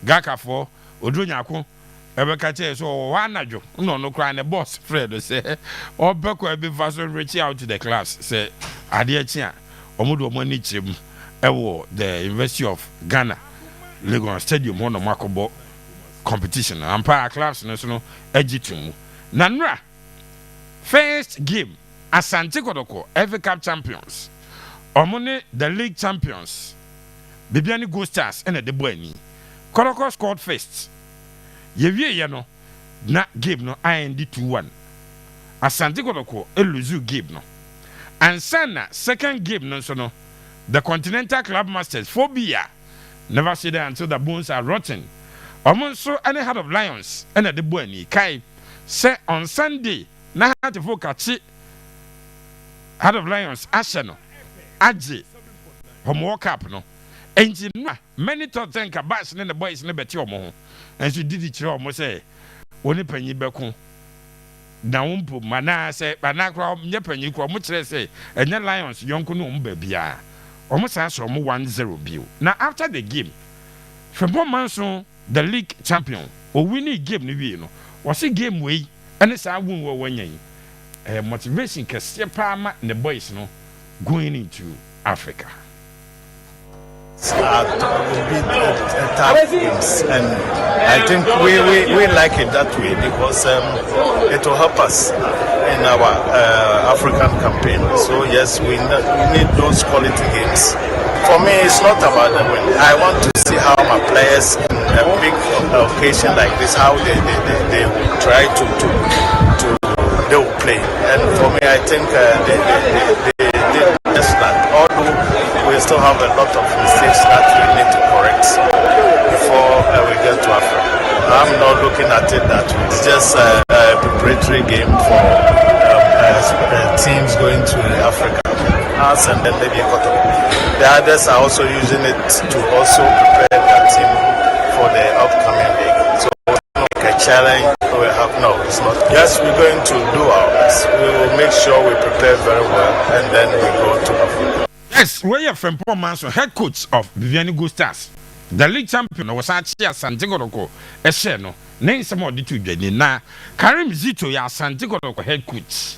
Gaka for Odrunyako. Ebekache so wanajo no cry the boss Fred say or beko be fason reach out to the class say ade chia omodo mo ni chim ewo the University of Ghana Lagos Stadium one makobo competition ampa class no so no egitum nanra first game Asante Kotoko FA Cup champions omone the league champions Bibiani Goldstars and the boy ni Kotoko scored first. Ye no na game no IND 2-1. Asante Kotoko eluzu game no. And sana second game no so no. The Continental Club Masters phobia never see there until the bones are rotten. Omonso any Heart of Lions and the boy ni kai say on Sunday na Heart of Heart of Lions Asheno Aji Homo Cup no. Enji many thought think about the boys never tell mo. And she did it almost say, "Only penny beko." Na umpu mana say, "Banakra nyepenyi kwa mutre say." And the Lions yonko no mbebia. Almost as from 1-0 bill. Now after the game, from 1 month the league champion or winning game ni we no. Was a game way and it's a win when motivation can step palma the boys no going into Africa. Will be tough games, and I think we like it that way because it will help us in our African campaign. So yes, we need those quality games. For me, it's not about the win. I want to see how my players in a big occasion like this, how they try to they will play. And for me, I think they did just that. Although we still have a lot of mistakes that we need to correct before we get to Africa. I'm not looking at it that way. It's just a preparatory game for teams going to Africa. Us and then maybe Kotoko. The others are also using it to also prepare their team for the upcoming league. So a challenge we have it's not. Yes, we're going to do our best. We will make sure we prepare very well and then we go to Africa. Yes, we are from Paul Manson, head coach of Bibiani Goldstars. The league champion was actually Asante Kotoko. Esheno, name some of the two Jenny. Na Karim Zito ya Asante Kotoko head coach.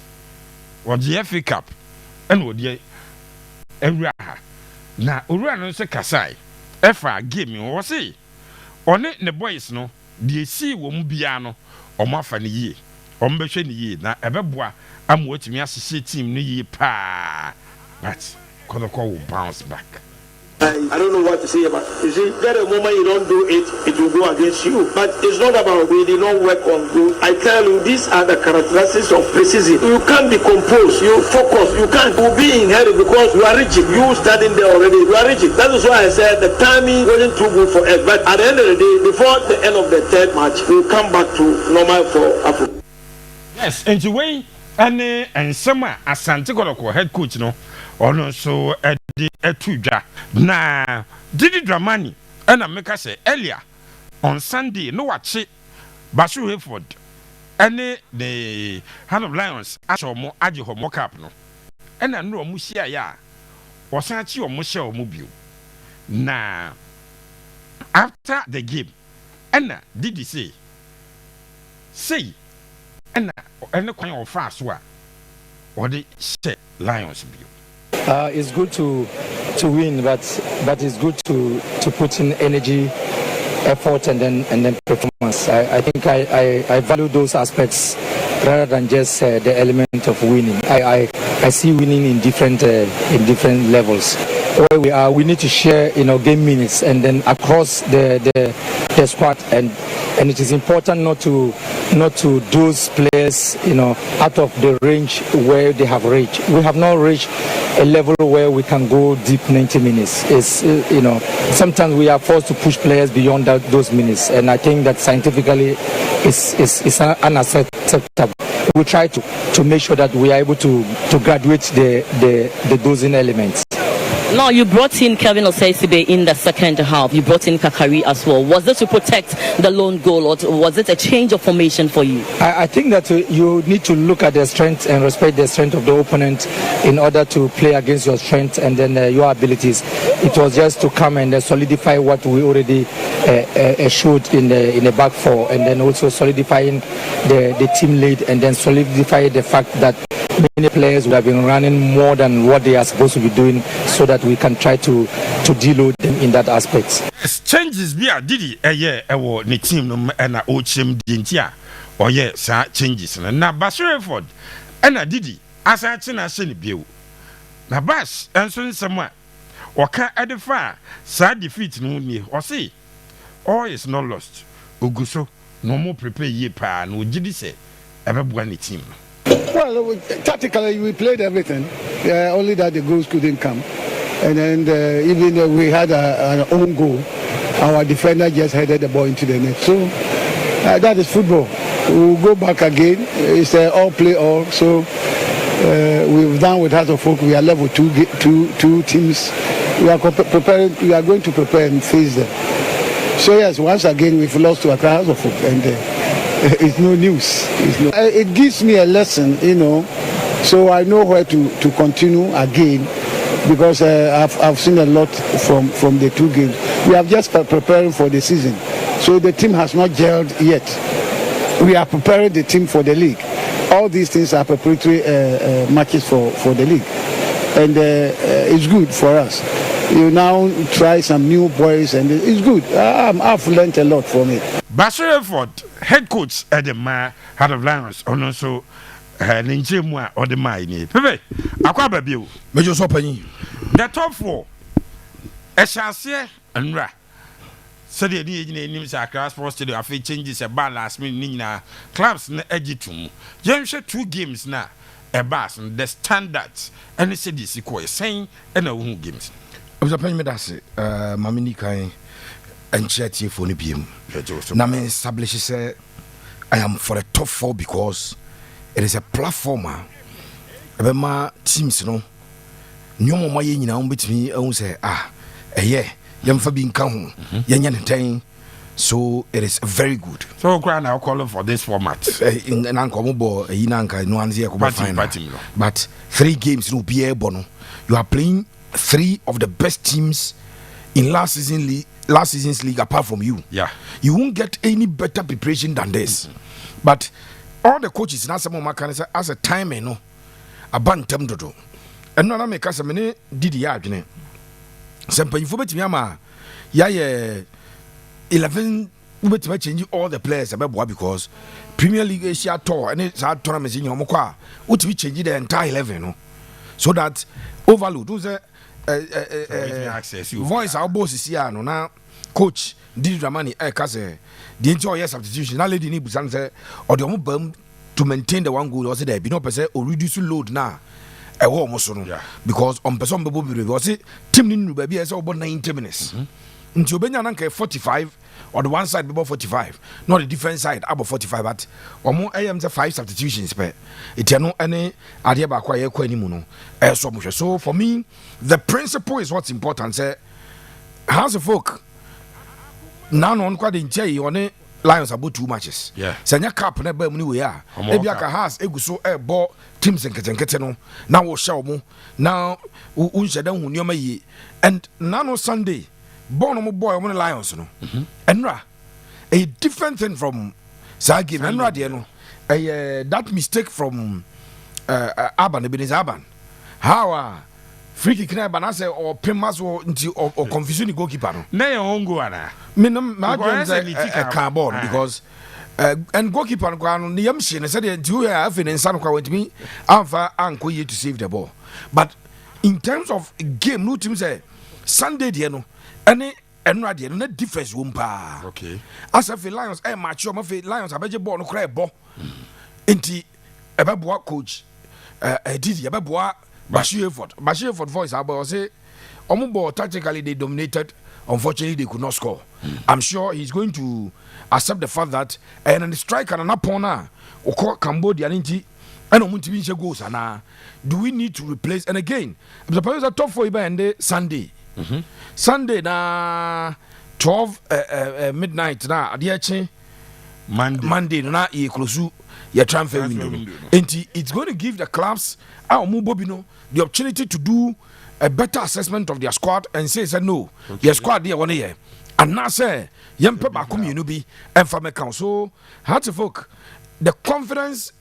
Or the FA Cup. And what ye Uraha. Na Ura no se Kasai. Efa game was say. On it the boys no, the see wombiano, or Mafani ye, or Mbesheni ye, na Ebeboa, I'm watching me as a team ni pa. But Kotoko will bounce back. I don't know what to say about it. You see, that the moment you don't do it, it will go against you. But it's not about we did not work on good. I tell you, these are the characteristics of precision. You can't be composed, you focus, you can't be in hurry because you are rigid. You studying there already, you are rigid. That is why I said the timing wasn't too good for us. But at the end of the day, before the end of the third match, we'll come back to normal for Africa. Yes, and the way and summer Asante Kotoko head coach no. Ono so edi etuja na Didi Dramani and America say earlier on Sunday no wachi Basu Hayford any the Hand of Lions aso mo agi homo cap no and no omu hia ya wasan chi omu hia omu bio na after the game and Didi say and kwan ofa so a or the Lions bio. It's good to win, but it's good to put in energy, effort, and then performance. I think I value those aspects rather than just the element of winning. I see winning in different levels. Where we are, we need to share game minutes and then across the squad, and it is important not to those players out of the range where they have reached. We have not reached a level where we can go deep 90 minutes. Sometimes we are forced to push players beyond those minutes, and I think that scientifically it's unacceptable. We try to make sure that we are able to graduate the dosing elements. Now, you brought in Kevin Osei-Sibe in the second half. You brought in Kakari as well. Was this to protect the lone goal, or was it a change of formation for you? I think that you need to look at the strength and respect the strength of the opponent in order to play against your strength and then your abilities. It was just to come and solidify what we already showed in the back four, and then also solidifying the team lead, and then solidify the fact that many players would have been running more than what they are supposed to be doing, so that we can try to deload them in that aspect. Changes be a didi ewo ne team no na ochim dintia oye sa changes na Basherford na didi asa china hye ne bieu na Bash enso nsem a waka edefa sa defeat no ni o say all is not lost oguso no more prepare ye pa na ogidi se ebeboa ne team. Well, tactically we played everything, only that the goals couldn't come, and then even we had an own goal, our defender just headed the ball into the net. So that is football. We'll go back again. It's all play all. So we've done with Hearts of Folk. We are level two teams. We are preparing. We are going to prepare and face them. So yes, once again we've lost to Hearts of Folk, and it's no news. It gives me a lesson, so I know where to continue again, because I've seen a lot from the two games. We are just preparing for the season, so the team has not gelled yet. We are preparing the team for the league. All these things are preparatory matches for the league, and it's good for us. You now try some new boys, and it's good. I've learned a lot from it. Basherford, head coach at the Heart of Lions, and also Ninjemwa or the Mine. Pepe, Aqua Babu, Major Sopani. The top four, Eshansia and Ra. So the names are class for studio. I think changes a bad last minute. Nina clubs na ejitum. James 2 games now. A bass and the standards. And the city is saying and a wound games. I was a penny medasi, Mamini Kai and Chetty for Nibium. Name establishes I am for the top four because it is a platformer. My teams, no more my in between me, I say, young Fabian Count, young so it is very good. So, Grand, I'll call for this format. In an uncommon ball, Inanka, no one's here, but 3 games, no Pierre Bono. You are playing 3 of the best teams in last season's league apart from you. Yeah, you won't get any better preparation than this. But all the coaches now some of my as a time no a bantam dodo. And no make us a minute did the argument. Semper you forget me, 11 we change all the players about because Premier League Asia tour and it's our tournament in your Mokwa, which we change the entire 11 no? So that overload who's access you voice our boss is here no now coach did Ramani Kase the entire substitution now lady need to or the bomb to maintain the one goal or say there be no percent or reduce load now because on person was it team in baby as about 90 minutes until Benyananka 45 or the one side about 45 not the different side about 45 but or more am 5 substitutions per it no any idea about quite muno so for me the principle is what's important say House of Folk now on quite in Jay on Lions about 2 matches. Yeah. Sanya Cup na ba mu ni we a. Ebiaka has eguso ball teams nkete no. Na wo show mu. Now unhye dan hu nioma yi. And now on Sunday, ball no boy on Lions no. Enra a different thing from Sagi Enra de no. That mistake from Aban Ebenezer Aban. How free kick na banase or pemas or confusion the goalkeeper no. Na your own go ana. Me no ma a cardboard because and goalkeeper no the yamshi said you have in san kwa with me amfa anko ye to save the ball. But in terms of game no team say Sunday there no any enra there no difference won pa. Okay. As if Lions match your Lions abeje ball no cry ball. Enti ebeboa coach didi ebeboa Basherford voice about say Omubo tactically they dominated. Unfortunately they could not score. I'm sure he's going to accept the fact that and the striker and upon Cambodia and on goals and do we need to replace? And again, the players are top 4 by Sunday. Sunday na 12 midnight na adiache Monday na e close your transfer window. And it's going to give the clubs the opportunity to do a better assessment of their squad and say no, your squad there 1 year. And now say yempe bakum you be and from account. So hard to folk, the confidence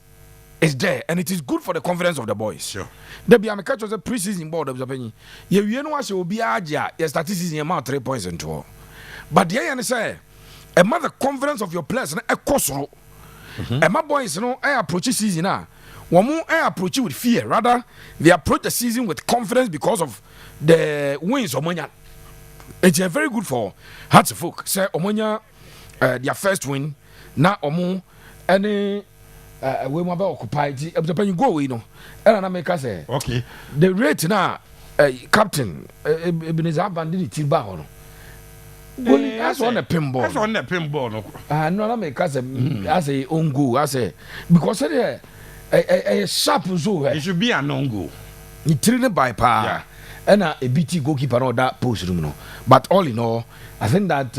is there and it is good for the confidence of the boys. Sure. There be a catch was a pre-season board of the penny. You know what will be aja your statistics in amount 3 points and 2. But the end say a mother confidence of your players a coso. And my boys I approach the season now. One more I approach it with fear. Rather, they approach the season with confidence because of the wins of Omonia. It's very good for Hearts of Folk. Say Omonia their first win. Now Omo any we must occupy the go away no. And I make us say okay. The rate now captain Ebenezer Bandit Tilba that's on the pinball. That's on the pinball. No, I make us as a own goal. I say because a sharp zoo. It should be an own goal. He trained by power. Yeah. And a BT goalkeeper or that post room. No. But all in all, I think that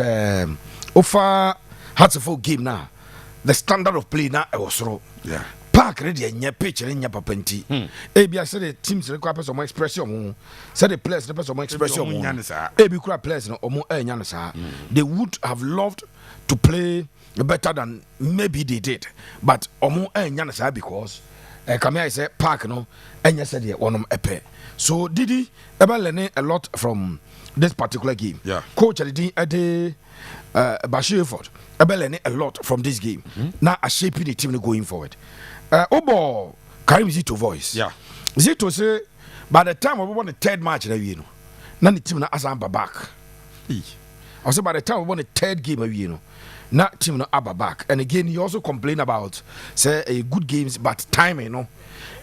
offer Hearts of Folk game now. The standard of play now was wrong. Yeah. Park ready and your pitch and your papenti. Abia said the teams require some expression. Said the players the some expression. Abi kura players no omo enyanasa. They would have loved to play better than maybe they did. But omo enyanasa because Kamia say park no enya said the one epe. So Didi ever learning a lot from this particular game. Yeah. Coach Adidi Ade Bashir Ford ever learning a lot from this game. Now a shaping the team going forward. Obo Karim Zito voice. Yeah. Zito say by the time we won the 3rd match you know, now the team na asamba back. I say by the time we won the 3rd game you know, now team na aba back. And again he also complained about say good games but time you know.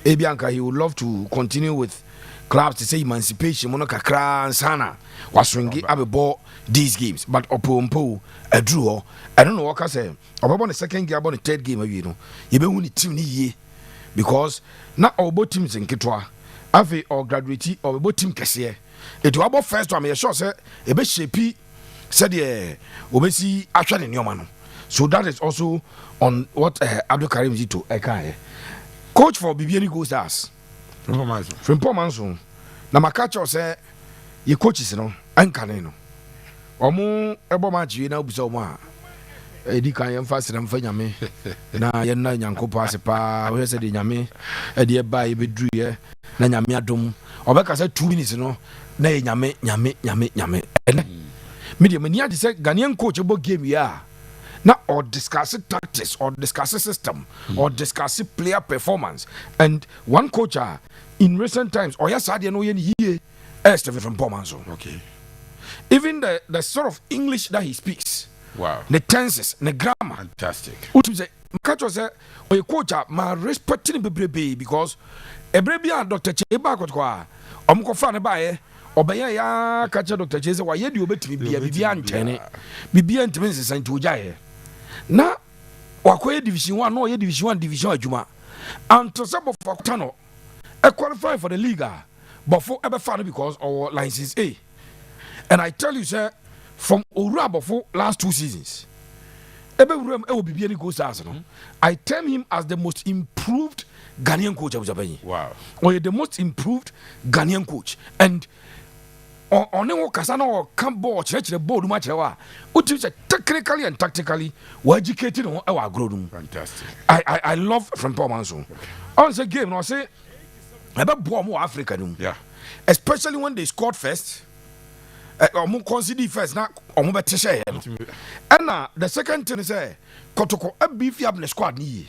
Ebianka he would love to continue with clubs to say emancipation mono kakra nsana waswingi abebo these games but opompo a draw. I don't know what I say. About the 2nd game, about the 3rd game, you know, you be winning team ni because now our both teams in Kitwa, Ave or graduate or both team Cassia. It was about first time. I sure say a bit shapey said yeah, obesi actually in your man. So that is also on what Abdul Karim Zito Eka. Coach for BBN Goldstars from Pomanson. Now my catcher say your coaches no ankaneno. Omo ebo match you na obuso mo a edi kan yem fa sram fa nyame na ye na nyankopo ase pa we se de nyame e de ba ye bedru ye na nyame adom obeka say 2 minutes no na ye nyame ene media mania de say Ghanaian coach ebo game ya na or discuss tactics or discuss system or discuss player performance and one coach in recent times or yes ade no ye ye Stephen from Pomanzo. Okay. Even the sort of English that he speaks, wow, the tenses, the grammar, fantastic. What you say? Catch say, "Oh, coach, my respecting baby because a baby and Doctor Cheba got qua. Fan by obey ya catch Doctor Chase. Why you bet me be a Bibian Tene, Bibian Twins and Tujaye. Now, Wakwe Division 1, no, Division 1, Division Juma, and to some of Tano, I qualify for the Liga, but for ever fan because our license A. And I tell you, sir, from Urabo for last 2 seasons, every room will be any Goldstars. I term him as the most improved Ghanaian coach of Japan. Wow. Or the most improved Ghanaian coach. And on the Casano or Cambo, church the board much which is technically and tactically we're educated on our growth. Fantastic. I love from Pomanso. On the game, I say about more African. Yeah. Especially when they scored first. Omo consider first na omo bete share and na the second thing is Kotoko a beef yab squad ni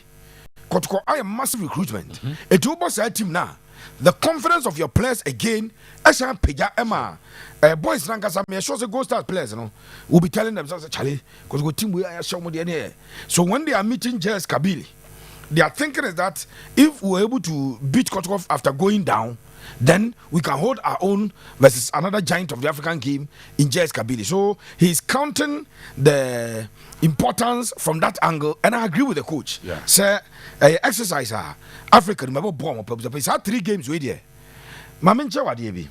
Kotoko I am massive recruitment it will boss team now the confidence of your players again ashan peja ema boys ranka some sure say Goldstars players no will be telling them Charlie because go team we are show mo there so when they are meeting Jess Kabili their thinking is that if we are able to beat Kotoko after going down then we can hold our own versus another giant of the African game in J.S. Kabili. So he's counting the importance from that angle, and I agree with the coach. Yeah. Say exercise Africa remember bomb purpose. 3 games with there. Mame nche wade bi.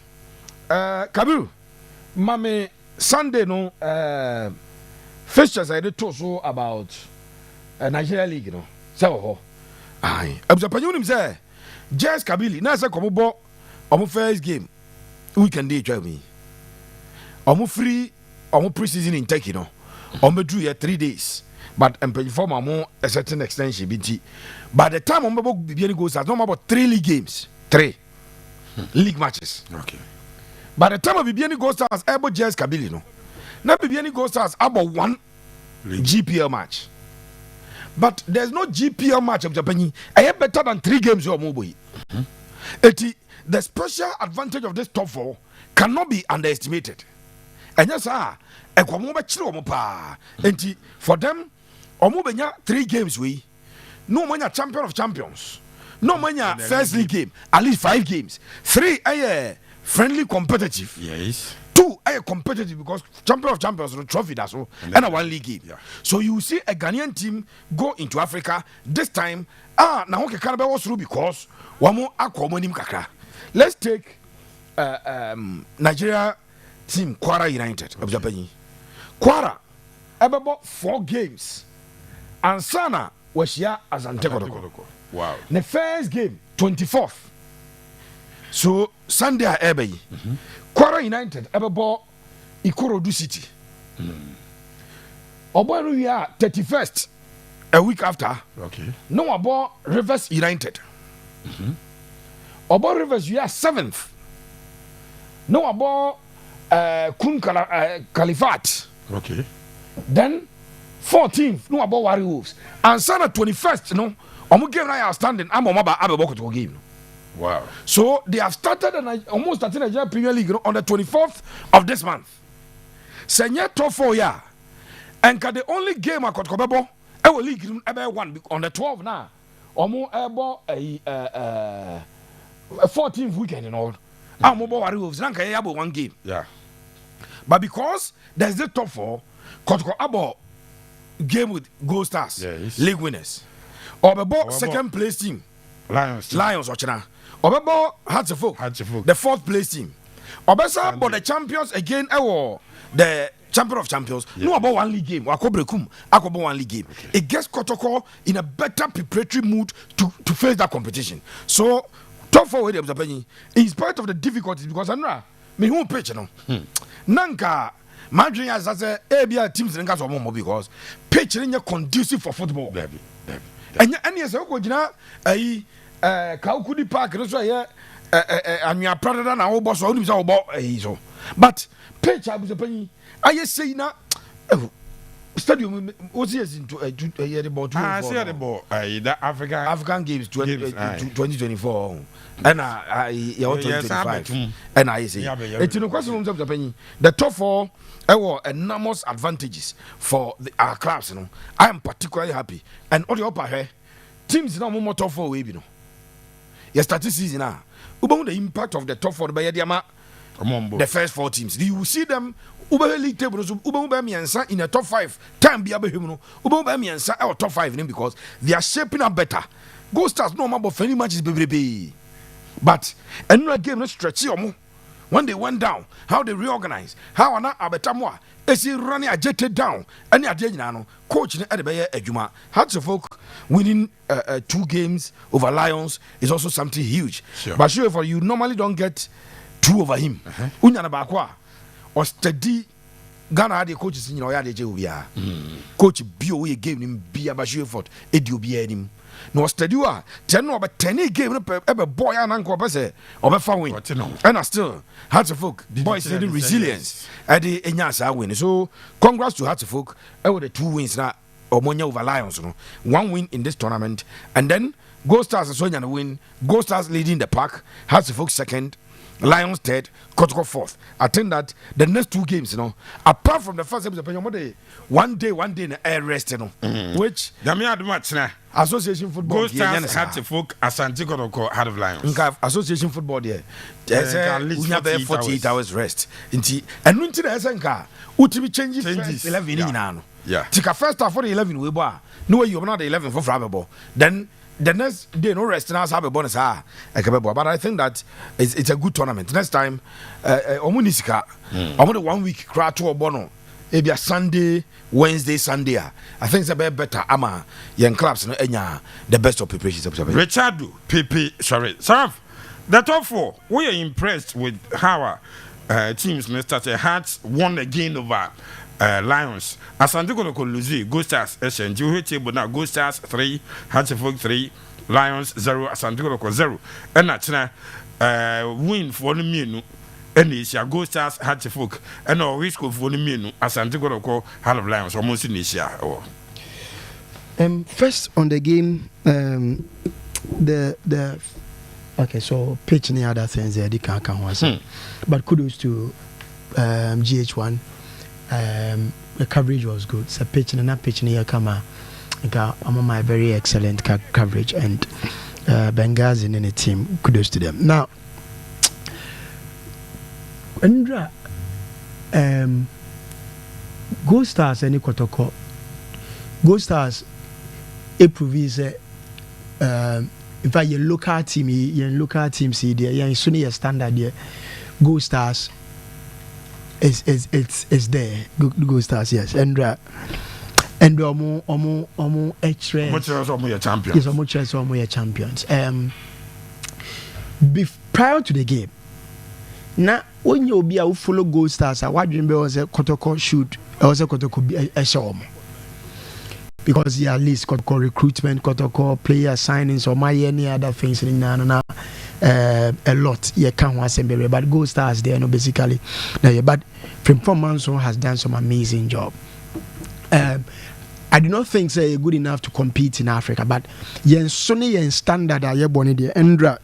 Kabiru, mame Sunday no fixtures I did talk so about Nigeria League, you know. So aye. Abuzapanyo nim say J.S. Kabili na say komo bo omo first game weekend dey twa me. Omo free omo pre-season in Turkey no. Omo do here 3 days. But form amo a certain extension BT. By the time omo be goes as no about 3 league games. 3 league matches. Okay. By the time of Bibiani Goldstars, able J.S. Kabili no. Now Bibiani Goldstars about 1 GPL match. But there's no GPL match of Japan. I have better than 3 games or more. The special advantage of this top 4 cannot be underestimated. And yes, for them, Omubenya 3 games we no mania champion of champions. No mania first league game, at least 5 games. 3 friendly competitive. Yes. 2 competitive because champion of champions no trophy that's all and a 1 league game. Yeah. So you see a Ghanaian team go into Africa this time. Now okay Canada was through because wamo akwomonim kakra. Let's take Nigeria team Kwara United of Japan. Kwara about 4 games. And Sana was here as Kotoko. Wow. The first game 24th. So Sunday at Ebe. Kwara United about Ikorodu City. Obo we are 31st a week after. Okay. No about Rivers United. Obo Rivers we are 7th. No about Kun Califat. Okay. Then 14th no about Warri Wolves. And Sana 21st no. Omo game now outstanding. I'm on my Kotoko game. Wow. So they have started almost started Nigeria Premier League on the 24th of this month. Senior top 4 year. And the only game I got Kobebo, I will league one on the 12th now. Almost about a 14th weekend and all. I'm about Warri Wolves. Nanka about 1 game. Yeah. But because there's the top 4, Kotoko about game with Goldstars, Yes. league winners. Or about second place team. Lions Ochina. Obebo Hatzefolk, Hatzefolk. the 4th place team. Obesa but the champions again the champion of champions. Yeah. No about 1 league game. Akobo 1 league game. Okay. It gets Kotoko in a better preparatory mood to face that competition. So top 4 with them in spite of the difficulties because Andra me who pitch no. Nanka Madrid as a ABL teams in gas or because pitch is conducive for football. Debbie. And yes, I go jina Kaukudi Park no so here and you are proud than our boss or himself about so. But pitch I was a penny. I say na stadium was yes into a year about I see the ball. The African Games 2024 and I 2025 and I say it's no question of the penny. The top 4 enormous advantages for our clubs. You know, I am particularly happy. And all the upper here, teams now more top 4 way. You know, you start this season now. About the impact of the top 4 by the first 4 teams. You will see them. Uber league table, in the top 5. Time be able to top 5 because they are shaping up better. Goldstars no more for any matches, baby. But another game no stretch when they went down, how they reorganized, how ana abetamwa, esi running a jetted down, and the coach in Ejuma. Hatzefolk winning 2 games over Lions is also something huge. Sure. But sure, for you normally don't get 2 over him. Unyana bakwa or steady. Ghana had the coaches in your yard. Coach Bio game him be a bashu effort. Edu be him. No steady wa. 10 over 10 game ever boy and uncle pese or win. And I still Hatzefolk boys needing resilience at the Enyasa win. So congrats to Hatzefolk over the 2 wins now or Monya over Lions. 1 win in this tournament and then Goldstars and Sonya win. Goldstars leading the pack. Hatzefolk second. Lions third, Kotoko fourth. I think that the next 2 games, apart from the first episode, one day in air rest, which Association Football Goldstars had to folk Asante Kotoko had of Lions. Association Football there. We have 48 hours rest. And until the SNK, would be changing 11 in. Yeah. Take a first half for the 11 we bar. No way you're not the 11 for Frabable. Then the next day no rest now have a bonus but I think that it's a good tournament. Next time Omunisika I want 1 week cry to a bono. Maybe a Sunday, Wednesday, Sunday. I think it's a bit better. Ama young clubs no enya the best of preparations. Richard Pepe, sorry. Saraf, the top 4. We are impressed with how teams Mr. Hearts won again over Lions. Asante Kotoko lose Goldstars SNG. You table now Goldstars 3, Hearts 3, Lions 0, Asante Kotoko 0. And that's win for the menu. And it's your Goldstars Hearts and our risk of for the menu. Asante Kotoko Heart of Lions almost in this year. First on the game, the okay, so pitch and the other things they can't but kudos to GH1. The coverage was good. So pitch and that pitch near Kama, I'm on my very excellent coverage and Benghazi in the team. Kudos to them. Now, Andra, Goldstars and Kotoko. Goldstars, improvise. In fact, your local team, see there, your senior standard there. Goldstars. It's there. Goldstars, yes. And omo H-ray. Much as champions. Yes, much as champions. Prior to the game, now when you be a follow Goldstars, I watch him was a Kotoko shoot, also Kotoko be a show. Because he at least Kotoko recruitment, Kotoko player signings, or my any other things in a lot. You can't want to be, but Goldstars there, basically. Now, but Frimpong Manson has done some amazing job. I do not think they're good enough to compete in Africa, but yen Sonny and standard are born there, Endra,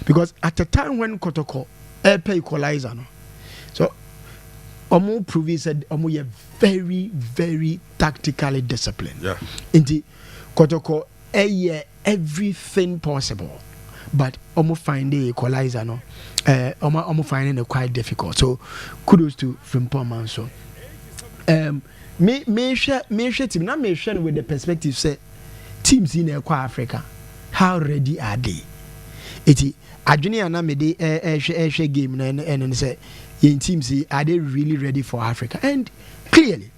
because at the time when Kotoko pay equalizer, no, so Omo proves that Omo ye very, very tactically disciplined. Yeah. Indeed, Kotoko everything possible, but Omo find the equalizer, no, Omo finding it quite difficult. So kudos to Frimpong Manson. Me share team. Now me share with the perspective say teams in Africa, how ready are they? Iti adwene na me de share game and say in teams are they really ready for Africa? And clearly,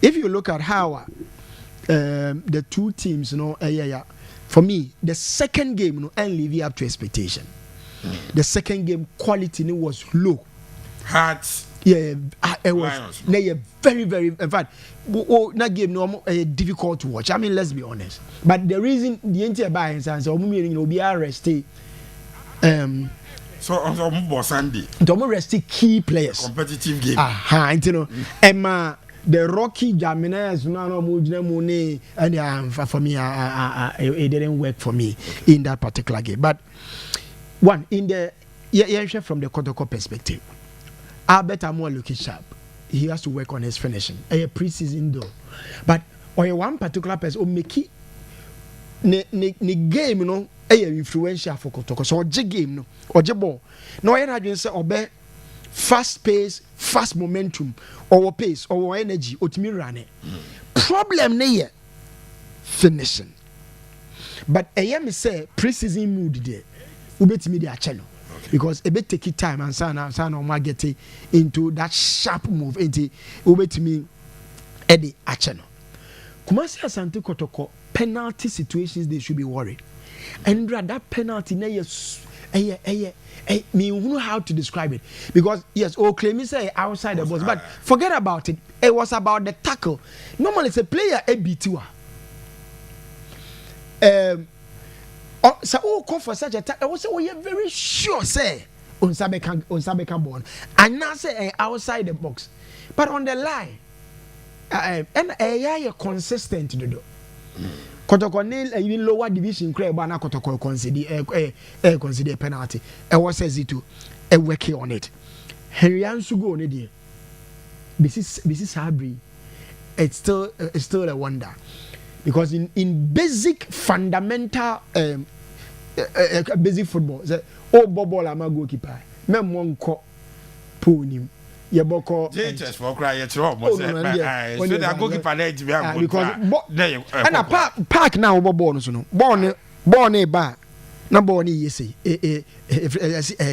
if you look at how the two teams, for me the second game and live up to expectation. The second game quality was low. Hearts. Yeah, it was very, very. In fact, that game difficult to watch. I mean, let's be honest. But the reason the entire buy and so be arrested. So on Sunday. To arrest key players. Competitive game. Emma. The Rocky Jaminas and for me, it didn't work for me in that particular game. But one in the from the Kotoko perspective. Albert Amor looking sharp. He has to work on his finishing. A pre-season though. But or one particular person make it ne game influential for Kotoko. So the game or the ball. No I had say obe fast pace, fast momentum, or pace, or energy, or to run. Problem ne finishing. But I am say pre-season mood there. Ubet me their channel. Because it may take it time and son or get into that sharp move into over to me Eddie Acheno. Kumasi Asante Kotoko penalty situations they should be worried. And that penalty me know how to describe it. Because yes, claim say outside the box, but forget about it. It was about the tackle. Normally it's a player a B2. So call for such a time. I was very sure say on Sabeka born and now say outside the box, but on the line and consistent to do. Kotoko nail even lower division crab na Kotoko consider penalty. I was says it to a working on it. Henry Ansu go on it. This is Sabri. It's still a wonder. Because in basic fundamental basic football, say Bobo ama goalkeeper. Mem one ko pool him. Yeboko just for cry it's wrong. So that goalkeeper there to be because and a park now Bobo no. Born ba na born yesi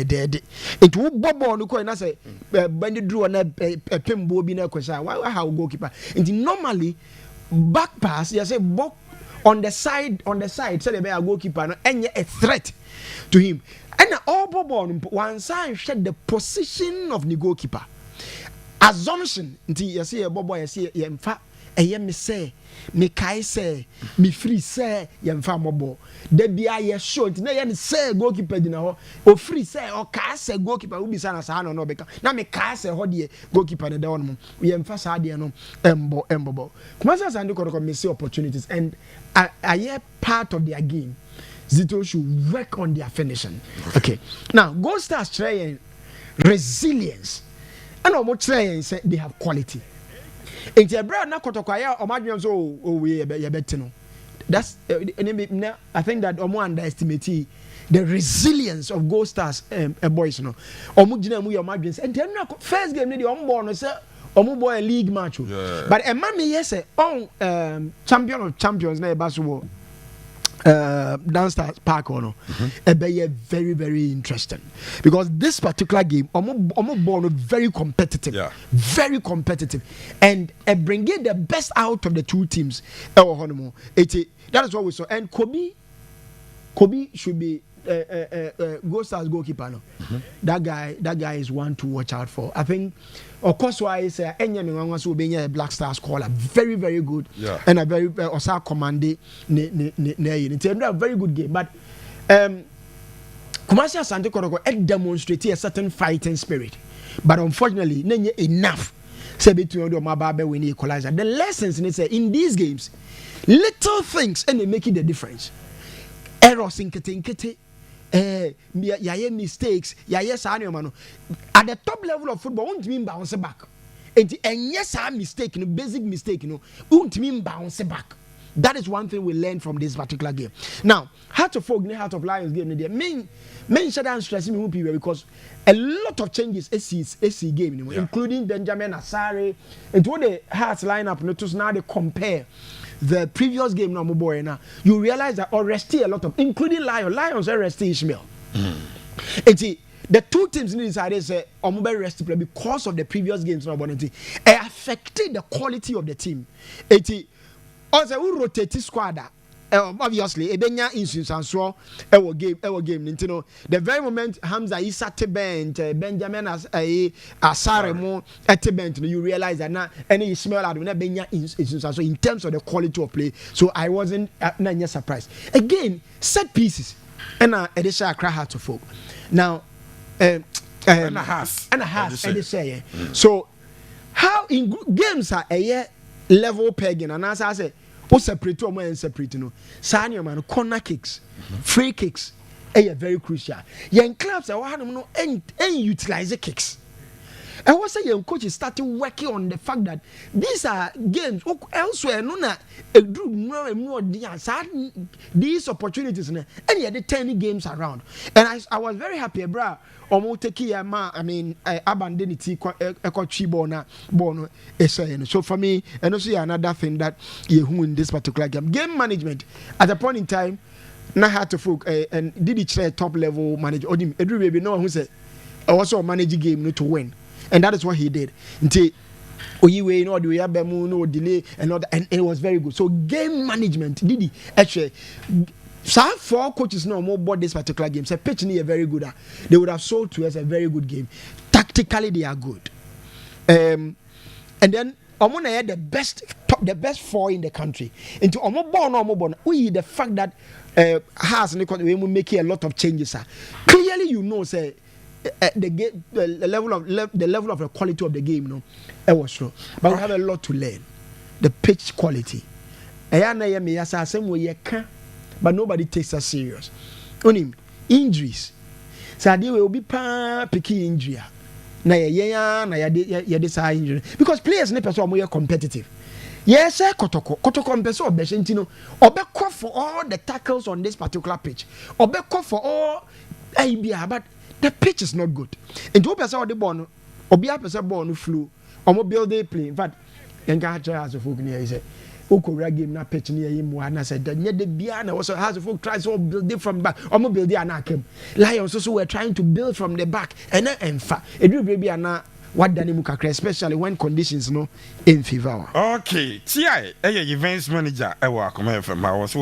dead. It will Bobo no ko na say bend draw na pembo bi na kwesa. Why how goalkeeper? And normally back pass you say book on the side so the goalkeeper no any a threat to him. And all Bobo one side shed the position of the goalkeeper. Assumption nti you see a Bobo you see ye mfa eye me say me kai say me free say ye mfa Bobo de bia ye show nti na ye say goalkeeper dina ho o free say o ka say goalkeeper wo bisa na sa no beka na me ka say ho de goalkeeper de won mo ye mfa sa de no embo kuma say sande Kotoko me see opportunities and I hear part of their game Zito should work on their finishing. Okay. Now, Goldstars trying resilience. And almost trying say they have quality. If you bring na Kotoko ya omadwen so we betino. That's I think that omo underestimate the resilience of Goldstars boys no. Omo gina mu your omadwen and then first game dey omo no say omo boy a league match. But a man me yes on champion of champions na basketball downstairs park or no be very very interesting because this particular game omo born very competitive and bringing the best out of the two teams that is what we saw and Kobe should be Goldstars goalkeeper no that guy is one to watch out for. I think of course why is so being a Black Stars caller very very good and a very also commanding it's a very good game but Kumasi Asante Kotoko demonstrated a certain fighting spirit but unfortunately enough say between the Mababe when he equalizer the lessons in these games little things and they make it the difference errors in kete yaye mistakes yaye saano at the top level of football won't mean bounce back and yes mistake no basic mistake no won't mean bounce back. That is one thing we learned from this particular game. Now Heart of Folk Heart of Lions game there main shutdown stressing me people because a lot of changes AC game including Benjamin Asare and what the Hearts lineup notice now they compare the previous game now boy now you realize that already a lot of including Lions already Ishmael the two teams inside say Omobe rest play because of the previous games now it affected the quality of the team also we rotate squad obviously ebenya instance and so our game nintino the very moment Hamza Isa bench Benjamin Asare mo at bench you realize that now any Ishmael Aduna benya instance so in terms of the quality of play so I wasn't not surprised again set pieces and edisha cry Heart of Folk now and a half say so how in games are a year level pegging and as I say separate or man separate no sanya man corner kicks free kicks very crucial young clubs are no and utilize the kicks. I was saying young coaches started working on the fact that these are games elsewhere no na a group more these opportunities and yet the 10 games around and I was very happy bro abandon it so for me and also another thing that you in this particular game management at a point in time not hard to folk and did it top level manager Odim Edru baby no one who said I also manage game to win and that is what he did until Oyiwe no the Yabemu no delay and all that, and it was very good so game management did he actually so 4 coaches no more bought this particular game. Say pitch a very good. They would have sold to us a very good game. Tactically they are good. And then Omona had the best 4 in the country. Into Omo we the fact that has we will make a lot of changes. Clearly you know say the level of the quality of the game it was true. But we have a lot to learn. The pitch quality. ɛyɛ na yɛ me yasa asɛm wɔ yɛ ka but nobody takes us serious onim injuries sade we obi pa piki injury na yɛ na yɛde saa injury because players ne person omo yɛ competitive yes Kotoko mpɛ sɛ ɔbɛhyɛ nti no ɔbɛkɔ for all the tackles on this particular pitch ɔbɛkɔ for all idea but the pitch is not good nti wo pɛ sɛ ɔde ball no obi apɛ sɛ ball no flow ɔmo build a play in fact yɛnka kyerɛ as folk ne yɛ sɛ okowura game na pitch ne yɛ mu ana sɛ nyɛ de bia na wɔsɛ has folk try to build it from back ɔmo build it ana kam Lions also were trying to build from the back ɛna ɛmfa eduru bia na wadane mu kakra especially when conditions no in favor. Okay, TI, events manager, Akoma FM, I was